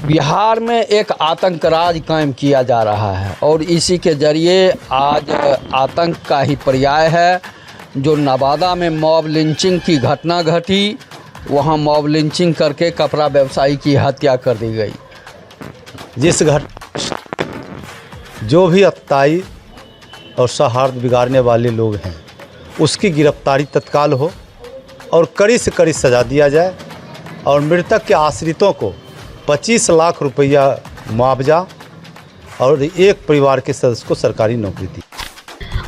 बिहार में एक आतंक राज कायम किया जा रहा है और इसी के जरिए आज आतंक का ही पर्याय है। जो नवादा में मॉब लिंचिंग की घटना घटी, वहां मॉब लिंचिंग करके कपड़ा व्यवसायी की हत्या कर दी गई। जिस जो भी अत्याई और सौहार्द बिगाड़ने वाले लोग हैं उसकी गिरफ्तारी तत्काल हो और कड़ी से कड़ी सज़ा दिया जाए और मृतक के आश्रितों को 25 लाख रुपया मुआवजा और एक परिवार के सदस्य को सरकारी नौकरी दी।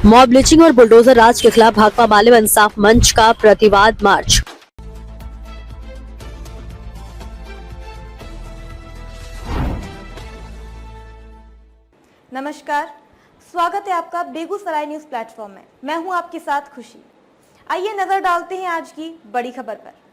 मॉब लिंचिंग और बुलडोजर राज के खिलाफ भाकपा माले व इंसाफ मंच का प्रतिवाद मार्च। नमस्कार, स्वागत है आपका बेगूसराय न्यूज प्लेटफॉर्म में। मैं हूं आपके साथ खुशी। आइए नजर डालते हैं आज की बड़ी खबर पर।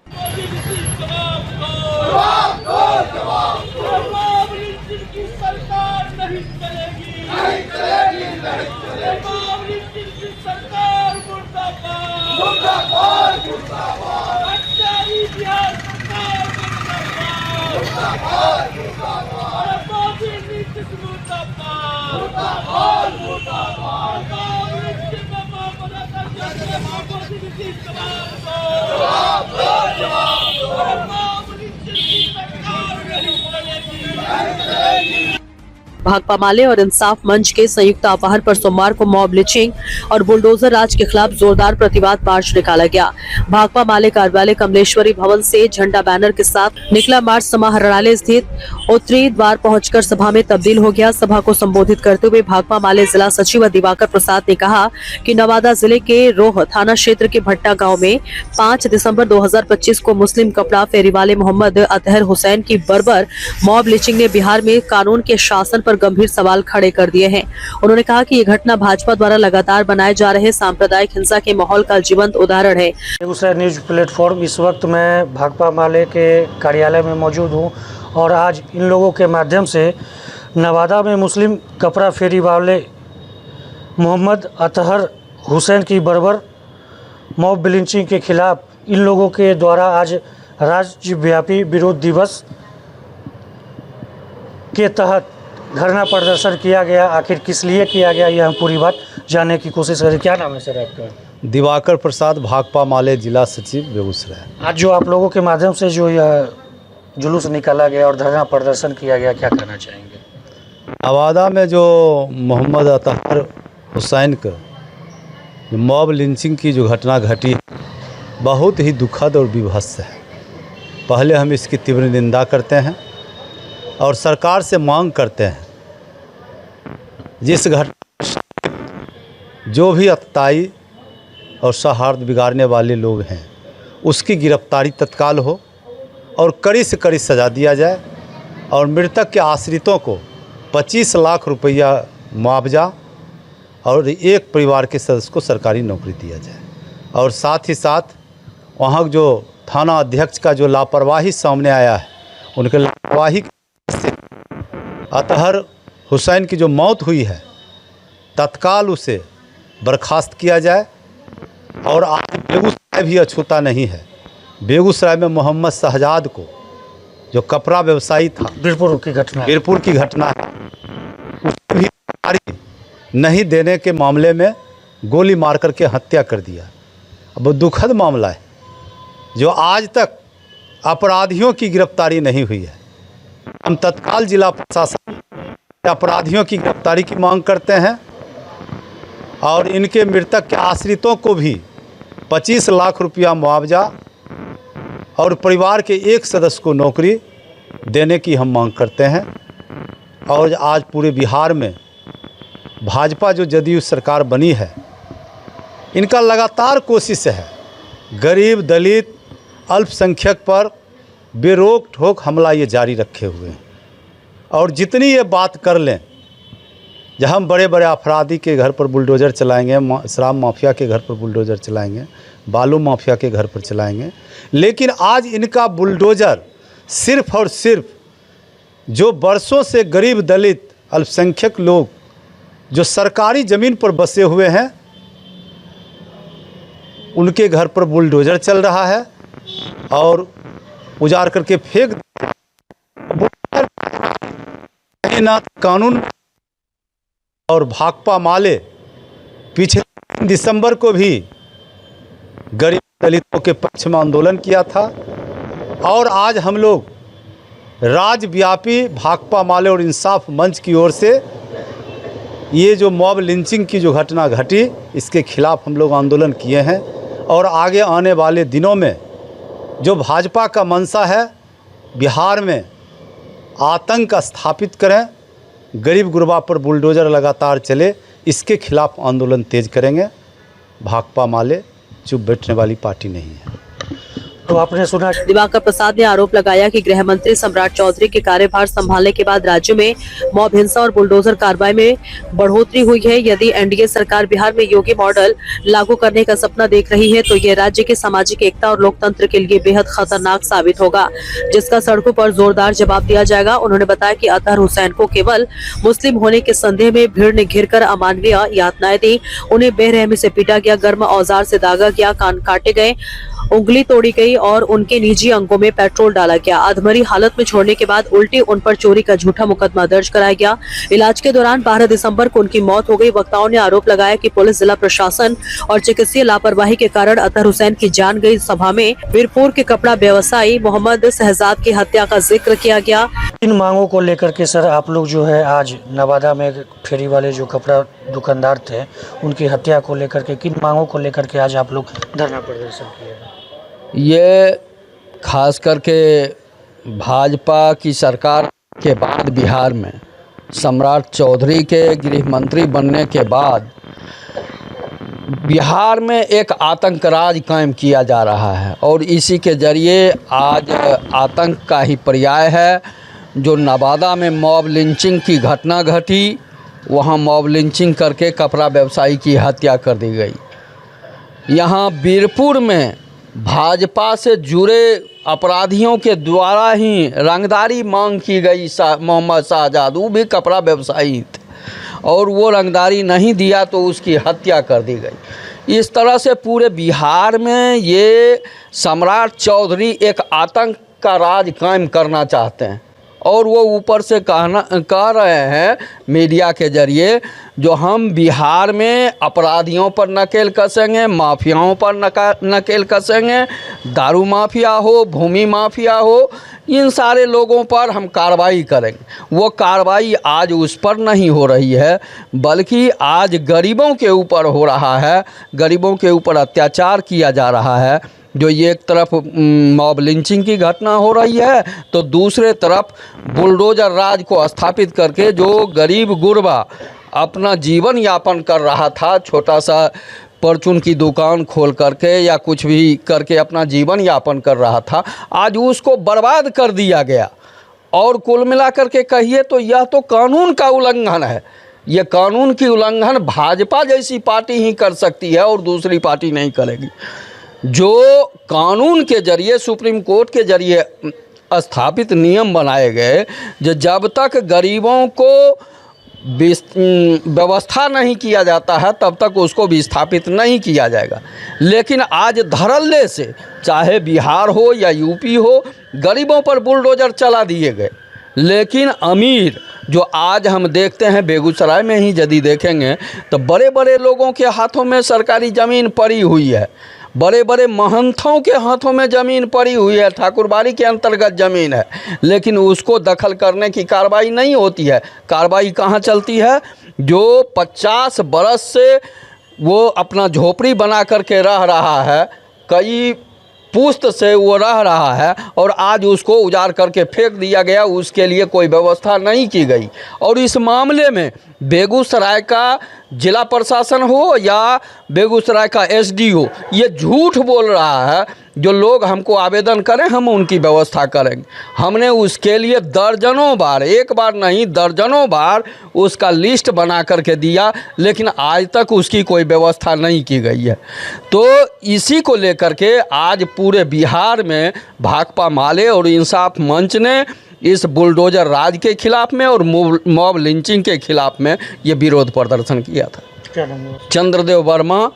भाकपा माले और इंसाफ मंच के संयुक्त आह्वान पर सोमवार को मॉब लिंचिंग और बुलडोजर राज के खिलाफ जोरदार प्रतिवाद मार्च निकाला गया। भाकपा माले कार्यालय कमलेश्वरी भवन से झंडा बैनर के साथ निकला मार्च समाहरणालय स्थित उत्तरी द्वार पहुंचकर सभा में तब्दील हो गया। सभा को संबोधित करते हुए भाकपा माले जिला सचिव दिवाकर प्रसाद ने कहा कि नवादा जिले के रोह थाना क्षेत्र के भट्टा गाँव में 5 दिसंबर 2025 को मुस्लिम कपड़ा फेरी वाले मोहम्मद अतहर हुसैन की बर्बर मॉब लिंचिंग ने बिहार में कानून के शासन पर गंभीर सवाल खड़े कर दिए हैं। उन्होंने कहा कि ये घटना भाजपा द्वारा लगातार बनाए जा रहे सांप्रदायिक हिंसा के माहौल का जीवंत उदाहरण है। बेगूसराय न्यूज प्लेटफॉर्म, इस वक्त मैं भाकपा माले के कार्यालय में मौजूद हूं और आज इन लोगों के माध्यम से नवादा में मुस्लिम कपड़ा फेरी वाले मोहम्मद अतहर हुसैन की बर्बर मॉब लिंचिंग के खिलाफ इन लोगों के द्वारा आज राज्यव्यापी विरोध दिवस के तहत धरना प्रदर्शन किया गया। आखिर किस लिए किया गया, ये हम पूरी बात जानने की कोशिश करें। क्या नाम है सर आपका? दिवाकर प्रसाद, भाकपा माले जिला सचिव बेगूसराय। आज जो आप लोगों के माध्यम से जो यह जुलूस निकाला गया और धरना प्रदर्शन किया गया, क्या कहना चाहेंगे? नवादा में जो मोहम्मद अतहर हुसैन का मॉब लिंचिंग की जो घटना घटी बहुत ही दुखद और विभत्स है। पहले हम इसकी तीव्र निंदा करते हैं और सरकार से मांग करते हैं जिस घटना जो भी अत्याई और सौहार्द बिगाड़ने वाले लोग हैं उसकी गिरफ्तारी तत्काल हो और कड़ी से कड़ी सज़ा दिया जाए और मृतक के आश्रितों को 25 लाख रुपया मुआवजा और एक परिवार के सदस्य को सरकारी नौकरी दिया जाए। और साथ ही साथ वहाँ जो थाना अध्यक्ष का जो लापरवाही सामने आया है, उनके लापरवाही से अतहर हुसैन की जो मौत हुई है तत्काल उसे बर्खास्त किया जाए। और आज बेगूसराय भी अछूता नहीं है। बेगूसराय में मोहम्मद शहजाद को जो कपड़ा व्यवसायी था, वीरपुर की घटना है, उसकी भी जानकारी नहीं देने के मामले में गोली मार करके हत्या कर दिया। अब दुखद मामला है जो आज तक अपराधियों की गिरफ्तारी नहीं हुई है। हम तत्काल जिला प्रशासन अपराधियों की गिरफ्तारी की मांग करते हैं और इनके मृतक के आश्रितों को भी 25 लाख रुपया मुआवजा और परिवार के एक सदस्य को नौकरी देने की हम मांग करते हैं। और आज पूरे बिहार में भाजपा जो जदयू सरकार बनी है, इनका लगातार कोशिश है गरीब, दलित, अल्पसंख्यक पर बेरोक ठोक हमला ये जारी रखे हुए हैं। और जितनी ये बात कर लें, जब हम बड़े बड़े अपराधी के घर पर बुलडोज़र चलाएंगे, शराब माफिया के घर पर बुलडोज़र चलाएंगे, बालू माफिया के घर पर चलाएंगे, लेकिन आज इनका बुलडोज़र सिर्फ़ और सिर्फ जो बरसों से गरीब, दलित, अल्पसंख्यक लोग जो सरकारी ज़मीन पर बसे हुए हैं उनके घर पर बुलडोज़र चल रहा है और उजाड़ करके फेंक ये ना कानून और भाकपा माले पिछले दिसंबर को भी गरीब दलितों के पक्ष में आंदोलन किया था और आज हम लोग राज्यव्यापी भाकपा माले और इंसाफ मंच की ओर से ये जो मॉब लिंचिंग की जो घटना घटी इसके खिलाफ हम लोग आंदोलन किए हैं और आगे आने वाले दिनों में जो भाजपा का मंशा है बिहार में आतंक स्थापित करें, गरीब गुरबा पर बुलडोज़र लगातार चले, इसके खिलाफ आंदोलन तेज करेंगे। भाकपा माले चुप बैठने वाली पार्टी नहीं है। तो आपने सुना दिवाकर प्रसाद ने आरोप लगाया कि गृह मंत्री सम्राट चौधरी के कार्यभार संभालने के बाद राज्य में मॉब हिंसा और बुलडोजर कार्रवाई में बढ़ोतरी हुई है। यदि एनडीए सरकार बिहार में योगी मॉडल लागू करने का सपना देख रही है तो ये राज्य की सामाजिक एकता और लोकतंत्र के लिए बेहद खतरनाक साबित होगा, जिसका सड़कों पर जोरदार जवाब दिया जाएगा। उन्होंने बताया कि अतहर हुसैन को केवल मुस्लिम होने के संदेह में भीड़ ने घिरकर अमानवीय यातनाएं दी, उन्हें बेरहमी से पीटा गया, गर्म औजार से दागा गया, कान काटे गए, उंगली तोड़ी गई और उनके निजी अंगों में पेट्रोल डाला गया। अधमरी हालत में छोड़ने के बाद उल्टी उन पर चोरी का झूठा मुकदमा दर्ज कराया गया। इलाज के दौरान 12 दिसंबर को उनकी मौत हो गई। वक्ताओं ने आरोप लगाया कि पुलिस, जिला प्रशासन और चिकित्सीय लापरवाही के कारण अतहर हुसैन की जान गई। सभा में वीरपुर के कपड़ा व्यवसायी मोहम्मद शहजाद की हत्या का जिक्र किया गया। इन मांगों को लेकर के सर आप लोग जो है आज नवादा में फेरी वाले जो कपड़ा दुकानदार थे उनकी हत्या को लेकर के किन मांगों को लेकर के आज आप लोग धरना प्रदर्शन किए? ये खास करके भाजपा की सरकार के बाद बिहार में सम्राट चौधरी के गृह मंत्री बनने के बाद बिहार में एक आतंक राज कायम किया जा रहा है और इसी के ज़रिए आज आतंक का ही पर्याय है। जो नवादा में मॉब लिंचिंग की घटना घटी, वहाँ मॉब लिंचिंग करके कपड़ा व्यवसायी की हत्या कर दी गई। यहाँ वीरपुर में भाजपा से जुड़े अपराधियों के द्वारा ही रंगदारी मांग की गई। मोहम्मद शहजाद वो भी कपड़ा व्यवसायी थे और वो रंगदारी नहीं दिया तो उसकी हत्या कर दी गई। इस तरह से पूरे बिहार में ये सम्राट चौधरी एक आतंक का राज कायम करना चाहते हैं और वो ऊपर से कह रहे हैं मीडिया के ज़रिए जो हम बिहार में अपराधियों पर नकेल कसेंगे, माफियाओं पर नकेल कसेंगे, दारू माफिया हो, भूमि माफिया हो, इन सारे लोगों पर हम कार्रवाई करेंगे। वो कार्रवाई आज उस पर नहीं हो रही है बल्कि आज गरीबों के ऊपर हो रहा है, गरीबों के ऊपर अत्याचार किया जा रहा है। जो ये एक तरफ मॉब लिंचिंग की घटना हो रही है तो दूसरे तरफ बुलडोजर राज को स्थापित करके जो गरीब गुरबा अपना जीवन यापन कर रहा था, छोटा सा परचून की दुकान खोल करके या कुछ भी करके अपना जीवन यापन कर रहा था, आज उसको बर्बाद कर दिया गया। और कुल मिलाकर के कहिए तो यह तो कानून का उल्लंघन है। ये कानून की उल्लंघन भाजपा जैसी पार्टी ही कर सकती है और दूसरी पार्टी नहीं करेगी। जो कानून के जरिए, सुप्रीम कोर्ट के जरिए स्थापित नियम बनाए गए, जो जब तक गरीबों को व्यवस्था नहीं किया जाता है तब तक उसको विस्थापित नहीं किया जाएगा। लेकिन आज धड़ल्ले से चाहे बिहार हो या यूपी हो, गरीबों पर बुलडोजर चला दिए गए। लेकिन अमीर जो आज हम देखते हैं बेगूसराय में ही यदि देखेंगे तो बड़े बड़े लोगों के हाथों में सरकारी ज़मीन पड़ी हुई है, बड़े बड़े महंतों के हाथों में ज़मीन पड़ी हुई है, ठाकुरबाड़ी के अंतर्गत ज़मीन है, लेकिन उसको दखल करने की कार्रवाई नहीं होती है। कार्रवाई कहाँ चलती है? जो 50 बरस से वो अपना झोपड़ी बना करके रह रहा है, कई पुश्त से वो रह रहा है और आज उसको उजाड़ करके फेंक दिया गया, उसके लिए कोई व्यवस्था नहीं की गई। और इस मामले में बेगूसराय का जिला प्रशासन हो या बेगूसराय का एसडीओ ये झूठ बोल रहा है। जो लोग हमको आवेदन करें हम उनकी व्यवस्था करेंगे। हमने उसके लिए दर्जनों बार, एक बार नहीं दर्जनों बार उसका लिस्ट बना करके दिया, लेकिन आज तक उसकी कोई व्यवस्था नहीं की गई है। तो इसी को लेकर के आज पूरे बिहार में भाकपा माले और इंसाफ मंच ने इस बुलडोजर राज के खिलाफ में और मॉब लिंचिंग के खिलाफ में ये विरोध प्रदर्शन किया था। क्या नाम है? चंद्रदेव वर्मा,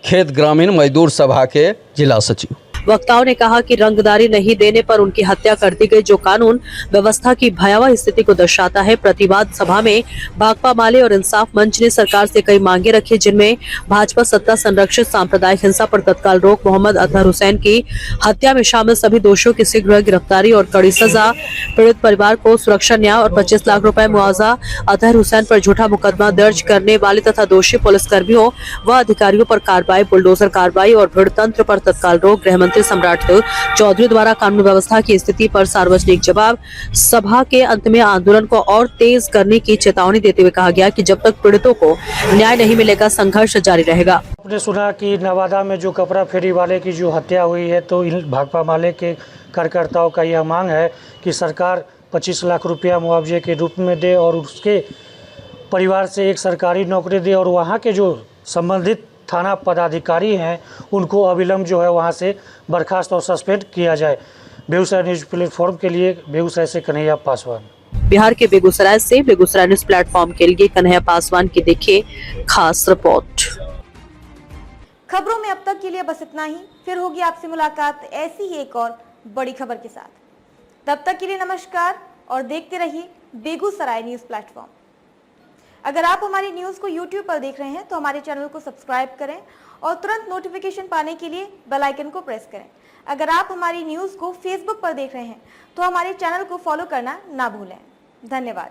खेत ग्रामीण मजदूर सभा के जिला सचिव। वक्ताओं ने कहा कि रंगदारी नहीं देने पर उनकी हत्या कर दी गई, जो कानून व्यवस्था की भयावह स्थिति को दर्शाता है। प्रतिवाद सभा में भाकपा माले और इंसाफ मंच ने सरकार से कई मांगे रखी, जिनमें भाजपा सत्ता संरक्षित सांप्रदायिक हिंसा पर तत्काल रोक, मोहम्मद अतहर हुसैन की हत्या में शामिल सभी दोषियों की शीघ्र गिरफ्तारी और कड़ी सजा, पीड़ित परिवार को सुरक्षा, न्याय और 25 लाख रुपए मुआवजा, अतहर हुसैन पर झूठा मुकदमा दर्ज करने वाले तथा दोषी पुलिसकर्मियों व अधिकारियों पर कार्रवाई, बुलडोजर कार्रवाई और भीड़ तंत्र पर तत्काल रोक। गृह मंत्री सम्राट चौधरी द्वारा कानून व्यवस्था की स्थिति पर सार्वजनिक जवाब। सभा के अंत में आंदोलन को और तेज करने की चेतावनी देते हुए कहा गया कि जब तक पीड़ितों को न्याय नहीं मिलेगा, संघर्ष जारी रहेगा। आपने सुना कि नवादा में जो कपड़ा फेरी वाले की जो हत्या हुई है, तो इन भाकपा माले के कार्यकर्ताओं का यह मांग है कि सरकार 25 लाख रुपया मुआवजे के रूप में दे और उसके परिवार से एक सरकारी नौकरी दे और वहाँ के जो संबंधित थाना पदाधिकारी हैं उनको अविलंब जो है वहाँ से बर्खास्त और सस्पेंड किया जाए। बेगूसराय न्यूज़ प्लेटफॉर्म के लिए बेगूसराय से कन्हैया पासवान। बिहार के बेगूसराय से बेगूसराय न्यूज़ प्लेटफॉर्म के लिए कन्हैया पासवान की देखिए खास रिपोर्ट। खबरों में अब तक के लिए बस इतना ही। फिर होगी आपसे मुलाकात ऐसी ही एक और बड़ी खबर के साथ। तब तक के लिए नमस्कार और देखते रहिए बेगूसराय न्यूज़ प्लेटफॉर्म। अगर आप हमारी न्यूज़ को YouTube पर देख रहे हैं तो हमारे चैनल को सब्सक्राइब करें और तुरंत नोटिफिकेशन पाने के लिए बेल आइकन को प्रेस करें। अगर आप हमारी न्यूज़ को Facebook पर देख रहे हैं तो हमारे चैनल को फॉलो करना ना भूलें। धन्यवाद।